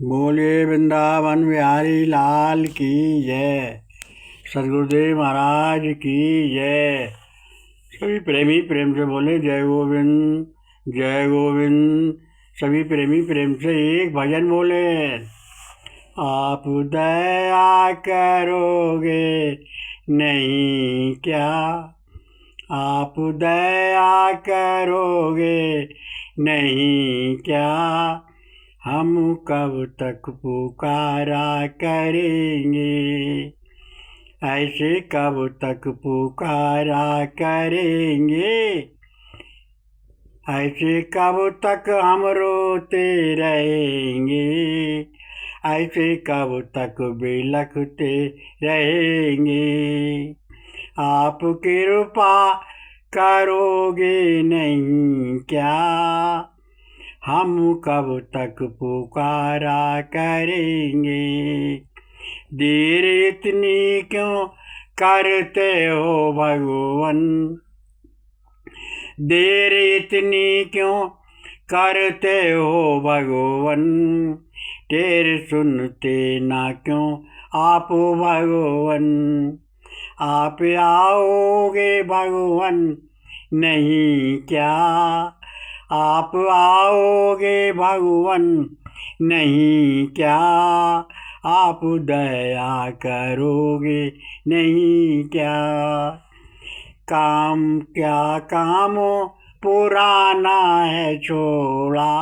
बोले वृंदावन बिहारी लाल की जय। सदगुरुदेव महाराज की जय। सभी प्रेमी प्रेम से बोले जय गोविंद जय गोविंद। सभी प्रेमी प्रेम से एक भजन बोले। आप दया करोगे नहीं क्या, आप दया करोगे नहीं क्या, हम कब तक पुकारा करेंगे, ऐसे कब तक पुकारा करेंगे, ऐसे कब तक हम रोते रहेंगे, ऐसे कब तक बिलखते रहेंगे। आप कृपा करोगे नहीं क्या, हम कब तक पुकारा करेंगे। देर इतनी क्यों करते हो भगवान, देर इतनी क्यों करते हो भगवान, तेरे सुनते ना क्यों आप भगवान। आप आओगे भगवान नहीं क्या, आप आओगे भगवान नहीं क्या, आप दया करोगे नहीं क्या। काम क्या काम पुराना है छोड़ा,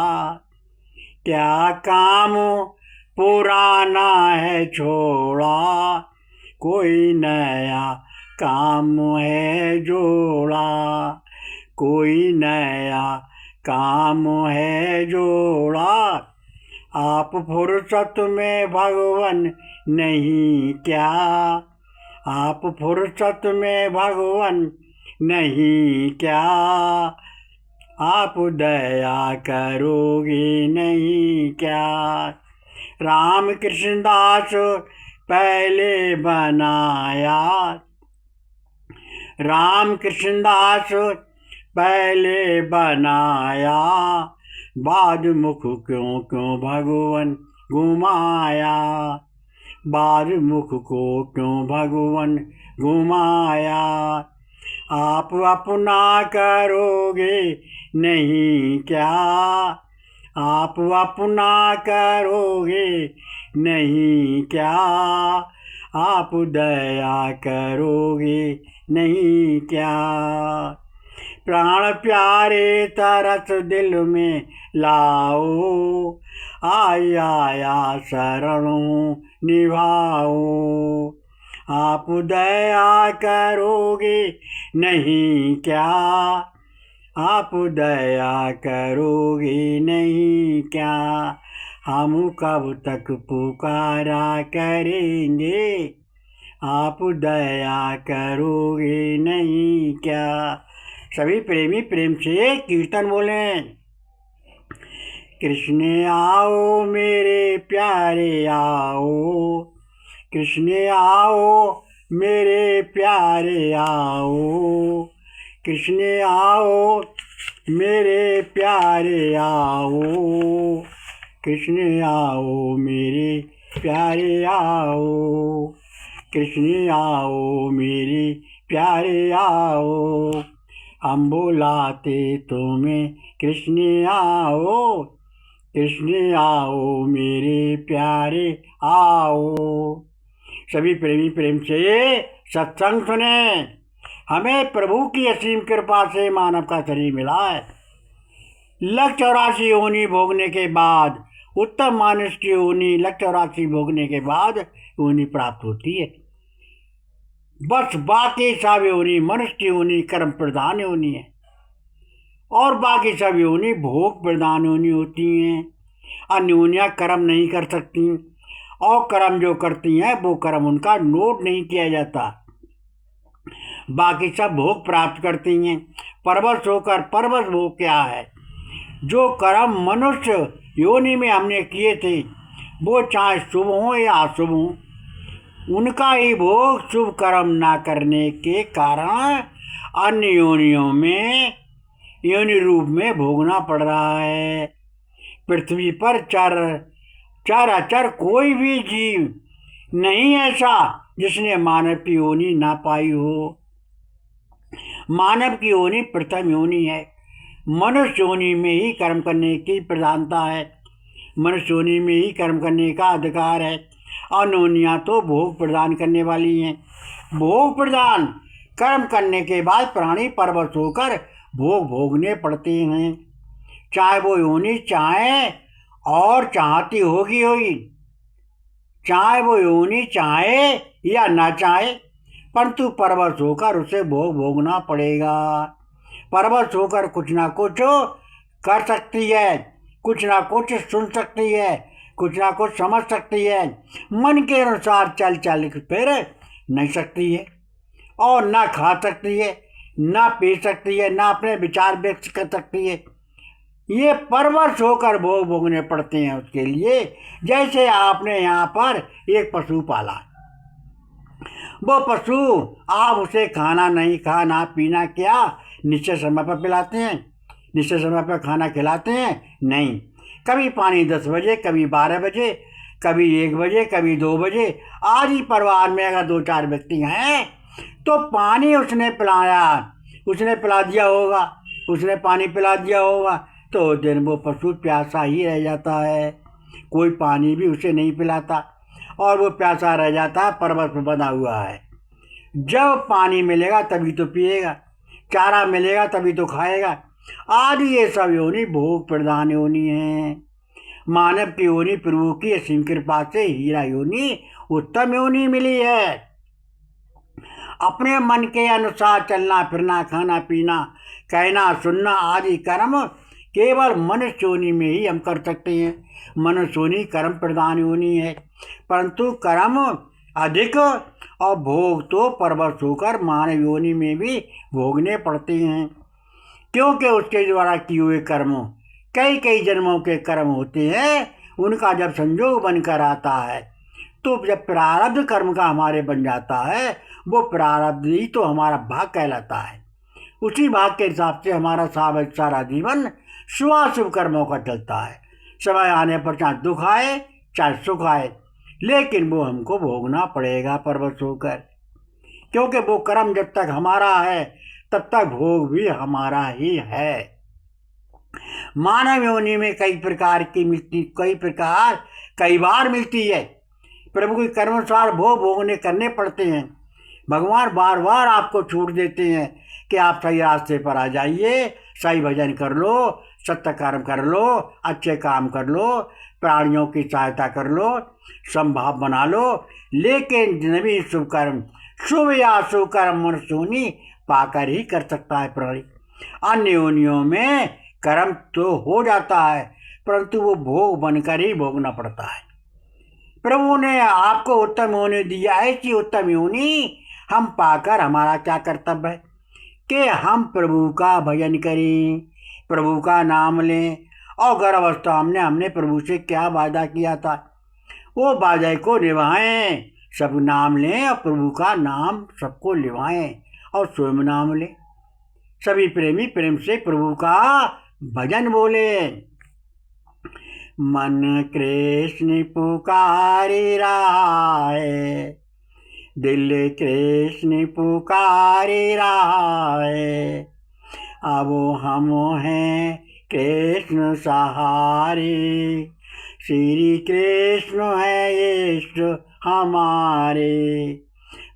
क्या काम पुराना है छोड़ा, कोई नया काम है जोड़ा, कोई नया काम है जोड़ा। आप फुर्सत में भगवान नहीं क्या, आप फुर्सत में भगवान नहीं क्या, आप दया करोगे नहीं क्या। राम कृष्ण दास पहले बनाया, राम कृष्ण दास पहले बनाया, बाद मुख क्यों क्यों भगवान घुमाया, बाद मुख को क्यों भगवान घुमाया। आप अपना करोगे नहीं क्या, आप अपना करोगे नहीं क्या, आप दया करोगे नहीं क्या। प्राण प्यारे तरस दिल में लाओ, आया शरणों निभाओ। आप दया करोगे नहीं क्या, आप दया करोगे नहीं क्या, हम कब तक पुकारा करेंगे, आप दया करोगे नहीं क्या। सभी प्रेमी प्रेम से कीर्तन बोलें। कृष्ण आओ मेरे प्यारे आओ, कृष्ण आओ मेरे प्यारे आओ, कृष्ण आओ मेरे प्यारे आओ, कृष्ण आओ मेरे प्यारे आओ, कृष्ण आओ मेरे प्यारे आओ। हम बुलाते तुम्हें कृष्ण आओ, कृष्ण आओ मेरे प्यारे आओ। सभी प्रेमी प्रेम से सत्संग सुने। हमें प्रभु की असीम कृपा से मानव का शरीर मिला है। 184 योनि भोगने के बाद उत्तम मानुष की योनि 184 भोगने के बाद योनि प्राप्त होती है। बस बाकी सब योनि मनुष्य की योनि कर्म प्रधान योनि है, और बाकी सब योनि भोग प्रधान योनि होती हैं। अन्य योनियाँ कर्म नहीं कर सकती, और कर्म जो करती हैं वो कर्म उनका नोट नहीं किया जाता। बाकी सब भोग प्राप्त करती हैं। परवश होकर परवश भोग क्या है, जो कर्म मनुष्य योनि में हमने किए थे वो चाहे शुभ हो या अशुभ हो, उनका ही भोग शुभ कर्म ना करने के कारण अन्य योनियों में योनि रूप में भोगना पड़ रहा है। पृथ्वी पर चराचर कोई भी जीव नहीं ऐसा जिसने मानव की योनि ना पाई हो। मानव की योनि प्रथम योनि है। मनुष्य योनि में ही कर्म करने की प्रधानता है। मनुष्य योनि में ही कर्म करने का अधिकार है। अन्य योनियां तो भोग प्रदान करने वाली हैं। भोग प्रदान कर्म करने के बाद प्राणी परवश होकर भोग भोगने पड़ते हैं, चाहे वो योनि चाहे और चाहती होगी होगी, चाहे वो योनि चाहे या ना चाहे, परंतु परवश होकर उसे भोग भोगना पड़ेगा। परवश होकर कुछ ना कुछ कर सकती है, कुछ ना कुछ सुन सकती है, कुछ ना कुछ समझ सकती है, मन के अनुसार चल चल फिर नहीं सकती है, और ना खा सकती है, ना पी सकती है, ना अपने विचार व्यक्त कर सकती है। ये परवश होकर भोग भोगने पड़ते हैं उसके लिए। जैसे आपने यहाँ पर एक पशु पाला, वो पशु आप उसे खाना पीना क्या निश्चित समय पर पिलाते हैं? निश्चित समय पर खाना खिलाते हैं? नहीं। कभी पानी 10 बजे, कभी 12 बजे, कभी 1 बजे, कभी 2 बजे। आज ही परिवार में अगर 2-4 व्यक्ति हैं तो पानी उसने पिलाया, उसने पिला दिया होगा, उसने पानी पिला दिया होगा, तो दिन वो पशु प्यासा ही रह जाता है। कोई पानी भी उसे नहीं पिलाता और वो प्यासा रह जाता है, परवश में बंधा हुआ है। जब पानी मिलेगा तभी तो पिएगा, चारा मिलेगा तभी तो खाएगा। आदि ये सब योनि भोग प्रदान योनि है। मानव की योनि प्रभु की असीम कृपा से हीरा योनि उत्तम योनि मिली है। अपने मन के अनुसार चलना फिरना, खाना पीना, कहना सुनना आदि कर्म केवल मनुष्य योनि में ही हम कर सकते हैं। मनुष्य योनि कर्म प्रधान योनि है, परंतु कर्म अधिक और भोग तो परवश होकर मानव योनि में भी भोगने पड़ते हैं, क्योंकि उसके द्वारा किए हुए कर्म कई कई जन्मों के कर्म होते हैं। उनका जब संयोग बनकर आता है तो जब प्रारब्ध कर्म का हमारे बन जाता है, वो प्रारब्ध ही तो हमारा भाग कहलाता है। उसी भाग के हिसाब से हमारा सारा जीवन शुभाशुभ कर्मों का चलता है। समय आने पर चाहे दुख आए चाहे सुख आए, लेकिन वो हमको भोगना पड़ेगा परवश होकर, क्योंकि वो कर्म जब तक हमारा है तब तक भोग भी हमारा ही है। मानव योनि में कई बार मिलती है। प्रभु के कर्मानुसार भोग भोगने करने पड़ते हैं। भगवान बार बार आपको छूट देते हैं कि आप सही रास्ते पर आ जाइए, सही भजन कर लो, सत्य कर्म कर लो, अच्छे काम कर लो, प्राणियों की सहायता कर लो, संभाव बना लो। लेकिन जिन्हें शुभ कर्म, शुभ या अशुभ कर्म मनुष्य योनि पाकर ही कर सकता है प्राणी। अन्य योनियों में कर्म तो हो जाता है, परंतु वो भोग बनकर ही भोगना पड़ता है। प्रभु ने आपको उत्तम योनि दिया है कि उत्तम योनि हम पाकर हमारा क्या कर्तव्य है कि हम प्रभु का भजन करें, प्रभु का नाम लें। और गर्भावस्था में हमने प्रभु से क्या वादा किया था, वो वादे को निभाएं। सब नाम लें और प्रभु का नाम सबको निभाएं और स्वयं नाम लें। सभी प्रेमी प्रेम से प्रभु का भजन बोले। मन कृष्ण पुकारी रहा है, दिल कृष्ण पुकारी रहा है, अब हम हैं कृष्ण सहारे, श्री कृष्ण है इष्ट हमारे,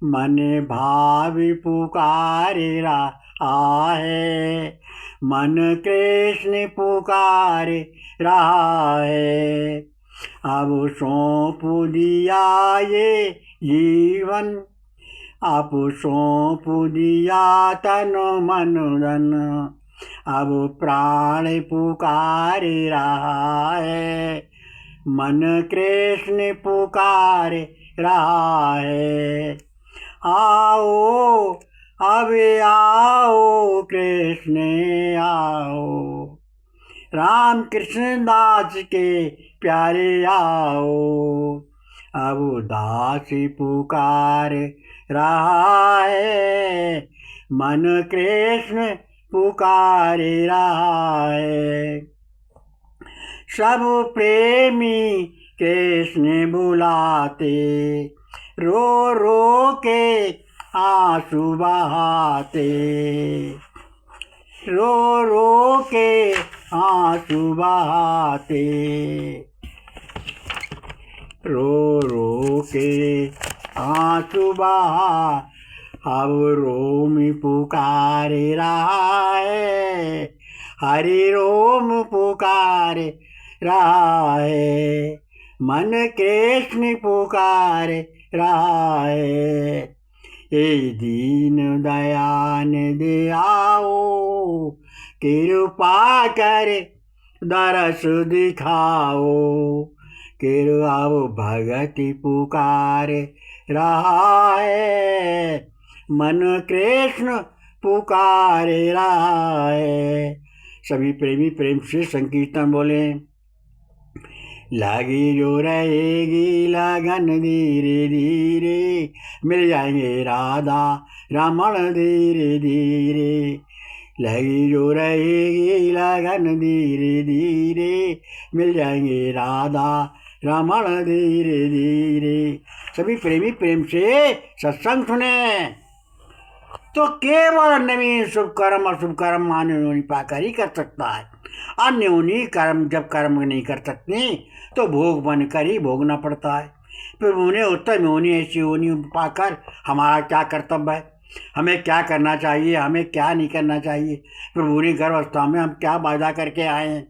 मन भाव पुकारे रहा है, मन कृष्ण पुकारे रहा है, अब सौंप दिया ये जीवन, अब सौंप दिया तन मन धन, अब प्राण पुकारे रहा है, मन कृष्ण पुकारे रहा है। आओ अब आओ कृष्ण आओ, राम कृष्ण दास के प्यारे आओ, अब दास पुकार रहा है, मन कृष्ण पुकार रहा है। सब प्रेमी कृष्ण बुलाते, रो रो के आंसू बहाते, रो रो के आंसू बहाते, रो रो के आंसू बहा, अब रोम पुकारे रहा है, हरि रोम पुकारे रहा है, मन कृष्ण पुकारे रहा है। ए दीन दयान दे आओ, कृपा करे दरस दिखाओ, अब भगति पुकारे रहा है, मन कृष्ण पुकारे रहा है। सभी प्रेमी प्रेम से संकीर्तन बोले। लगी जो रहेगी लगन धीरे धीरे, मिल जाएंगे राधा रमण धीरे धीरे। लगी जो रहेगी लगन धीरे धीरे, मिल जाएंगे राधा रमण धीरे धीरे। सभी प्रेमी प्रेम से सत्संग सुने तो केवल नवीन शुभ कर्म और शुभ कर्म मान्य योनि पाकर ही कर सकता है। अन्य योनि कर्म जब कर्म नहीं कर सकते तो भोग बनकर ही भोगना पड़ता है। फिर उन्हें उत्तम योनि ऐसी योनि पाकर हमारा क्या कर्तव्य है, हमें क्या करना चाहिए, हमें क्या नहीं करना चाहिए। प्रभु ने गर्भावस्था में हम क्या वादा करके आए हैं।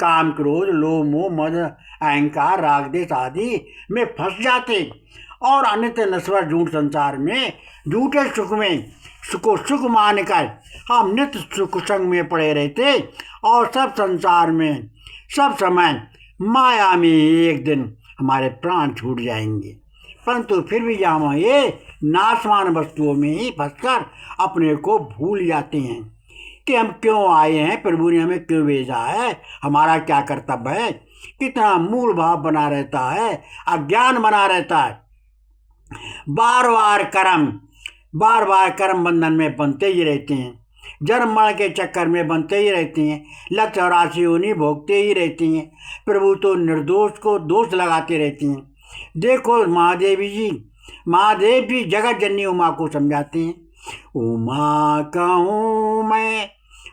काम क्रोध लोभ मोह मद अहंकार राग देश आदि में फंस जाते और अन्य नश्वर झूठ संसार में झूठे सुख में सुख सुख मानकर हम नित्य सुख संग में पड़े रहते और सब संसार में सब समय माया में एक दिन हमारे प्राण छूट जाएंगे। परंतु फिर भी हम ये नाशवान वस्तुओं में ही फंसकर अपने को भूल जाते हैं कि हम क्यों आए हैं, प्रभु ने हमें क्यों भेजा है, हमारा क्या कर्तव्य है। कितना मूल भाव बना रहता है, अज्ञान बना रहता है। बार बार कर्म बंधन में बनते ही रहते हैं, जन्म मरण के चक्कर में बनते ही रहते हैं, लक्ष्य और राशि उन्हीं भोगते ही रहते हैं। प्रभु तो निर्दोष को दोष लगाते रहते हैं। देखो महादेव भी जगत जननी उमा को समझाते हैं। उमा कहूँ मैं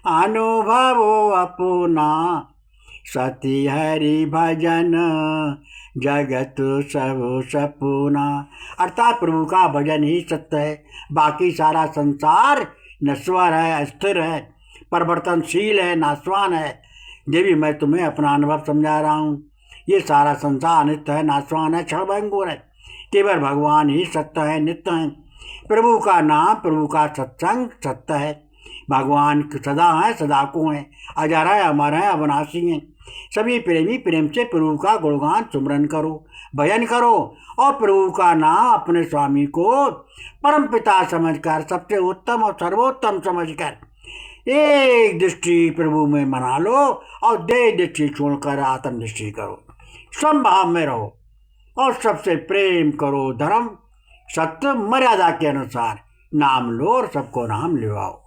अनुभव अपना, सती हरि भजन जगत सब सपना। अर्थात प्रभु का भजन ही सत्य है, बाकी सारा संसार नश्वर है, अस्थिर है, परिवर्तनशील है, नाशवान है। ये भी मैं तुम्हें अपना अनुभव समझा रहा हूँ। ये सारा संसार अनित्य है, नाशवान है, क्षणभंगुर है। केवल भगवान ही सत्य है, नित्य है। प्रभु का नाम, प्रभु का सत्संग सत्य है। भगवान सदा है, सदा को है, अजर है, अमर है, अविनाशी है। सभी प्रेमी प्रेम से प्रभु का गुणगान सुमरन करो, भजन करो और प्रभु का नाम अपने स्वामी को परम पिता समझकर, सबसे उत्तम और सर्वोत्तम समझकर एक दृष्टि प्रभु में मना लो और देह दृष्टि छोड़कर आत्म दृष्टि करो। समभाव में रहो और सबसे प्रेम करो। धर्म सत्य मर्यादा के अनुसार नाम लो और सबको नाम लिवाओ।